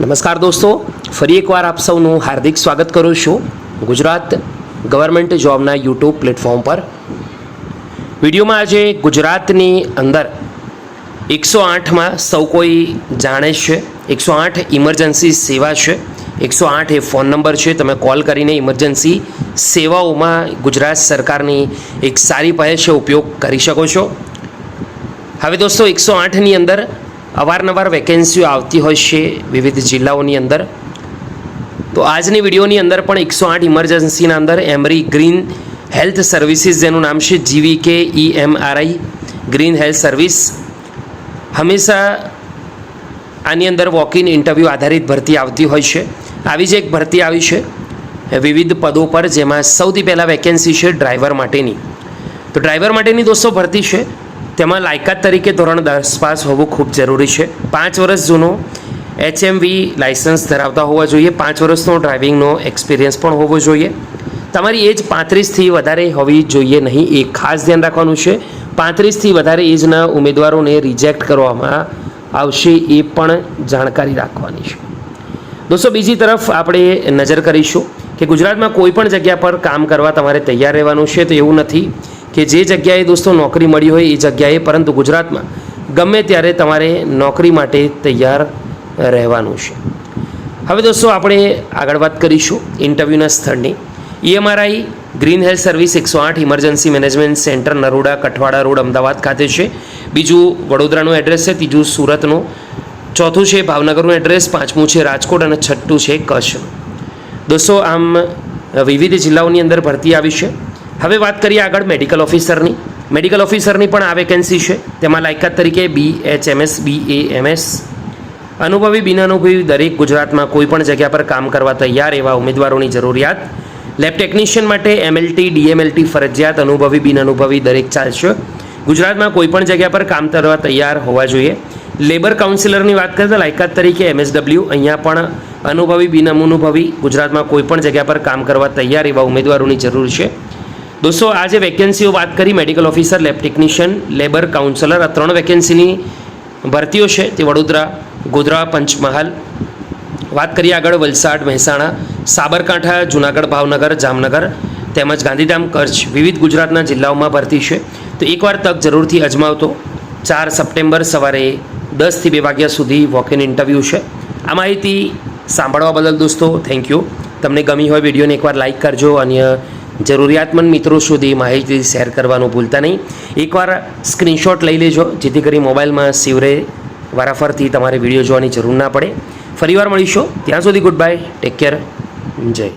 નમસ્કાર દોસ્તો, ફરી એકવાર આપ સૌનું હાર્દિક સ્વાગત કરું છું ગુજરાત ગવર્મેન્ટ જોબના યુટ્યુબ પ્લેટફોર્મ પર। વિડીયોમાં આજે ગુજરાતની અંદર 108માં સૌ કોઈ જાણે છે। 108 ઇમરજન્સી સેવા છે। 108 એ ફોન નંબર છે। તમે કોલ કરીને ઇમરજન્સી સેવાઓમાં ગુજરાત સરકારની એક સારી પહેલ છે, ઉપયોગ કરી શકો છો। હવે દોસ્તો 108ની અંદર અવારનવાર વેકેન્સીઓ આવતી હોય છે વિવિધ જિલ્લાઓની અંદર। તો આજની વિડીયોની અંદર પણ 108 ઇમરજન્સીના અંદર એમરી ગ્રીન હેલ્થ સર્વિસીસ જેનું નામ છે GVK EMRI green health service, હંમેશા આની અંદર વોક ઇન ઇન્ટરવ્યૂ આધારિત ભરતી આવતી હોય છે। આવી જ એક ભરતી આવી છે વિવિધ પદો પર, જેમાં સૌથી પહેલાં વેકેન્સી છે ડ્રાઈવર માટેની। તો ડ્રાઈવર માટેની દોસ્તો ભરતી છે, તેમાં લાયકાત તરીકે ધોરણ 10 પાસ હોવું ખૂબ જરૂરી છે। 5 વર્ષ જૂનો HMV લાઇસન્સ ધરાવતા હોવા જોઈએ। 5 વર્ષનો ડ્રાઇવિંગનો એક્સપિરિયન્સ પણ હોવો જોઈએ। તમારી એજ 35થી વધારે હોવી જોઈએ નહીં, એ ખાસ ધ્યાન રાખવાનું છે। 35થી વધારે એજના ઉમેદવારોને રિજેક્ટ કરવામાં આવશે, એ પણ જાણકારી રાખવાની છે દોસ્તો। બીજી તરફ આપણે નજર કરીશું કે ગુજરાતમાં કોઈ પણ જગ્યા પર કામ કરવા તમારે તૈયાર રહેવાનું છે। તો એવું નથી કે જે જગ્યાએ દોસ્તો નોકરી મળી હોય એ જગ્યાએ, પરંતુ ગુજરાતમાં ગમે ત્યારે તમારે નોકરી માટે તૈયાર રહેવાનું છે। હવે દોસ્તો આપણે આગળ વાત કરીશું ઇન્ટરવ્યૂના સ્થળની। EMRI green health service 108 emergency management centre, Naroda Kathwada road, Ahmedabad ખાતે છે। બીજું વડોદરાનું એડ્રેસ છે, ત્રીજું સુરતનું, ચોથું છે ભાવનગરનું એડ્રેસ, પાંચમું છે રાજકોટ અને છઠ્ઠું છે કચ્છનું। દોસ્તો આમ વિવિધ જિલ્લાઓની અંદર ભરતી આવી છે। હવે વાત કરીએ આગળ મેડિકલ ઓફિસરની। મેડિકલ ઓફિસરની પણ આ વેકેન્સી છે, તેમાં લાયકાત તરીકે BHMS BAMS અનુભવી બિનઅનુભવી દરેક ગુજરાતમાં કોઈ પણ જગ્યા પર કામ કરવા તૈયાર એવા ઉમેદવારોની જરૂરિયાત। લેબ ટેકનિશિયન માટે MLT DMLT ફરજિયાત, અનુભવી બિનઅનુભવી દરેક ચાલશે। ગુજરાતમાં કોઈ પણ જગ્યા પર કામ કરવા તૈયાર હોવા જોઈએ। લેબર કાઉન્સિલરની વાત કરીએ તો લાયકાત તરીકે MSW, અહીંયા પણ અનુભવી બિનઅનુભવી ગુજરાતમાં કોઈ પણ જગ્યા પર કામ કરવા તૈયાર એવા ઉમેદવારોની જરૂર છે દોસ્તો। આ જે વેકેન્સીઓ વાત કરી, medical officer, lab technician, labour counsellor, આ 3 વેકેન્સીની ભરતીઓ છે તે વડોદરા, ગોધરા, પંચમહાલ। વાત કરીએ આગળ વલસાડ, મહેસાણા, સાબરકાંઠા, જૂનાગઢ, ભાવનગર, જામનગર તેમજ ગાંધીધામ, કચ્છ વિવિધ ગુજરાતના જિલ્લાઓમાં ભરતી છે। તો એકવાર તક જરૂરથી અજમાવતો। 4 સપ્ટેમ્બર સવારે 10થી 2 વાગ્યા સુધી વોક ઇન ઇન્ટરવ્યૂ છે। આ માહિતી સાંભળવા બદલ દોસ્તો થેન્ક યુ। તમને ગમી હોય વિડીયોને એકવાર લાઇક કરજો, અન્ય જરૂરિયાતમંદ મિત્રો સુધી માહિતી શેર કરવાનું ભૂલતા નહીં। એકવાર સ્ક્રીનશોટ લઈ લેજો, જેથી કરી મોબાઈલમાં સિવરે વારાફરતી તમારે વિડીયો જોવાની જરૂર ના પડે। ફરીવાર મળીશું, ત્યાં સુધી ગુડ બાય, ટેક કેર, જય।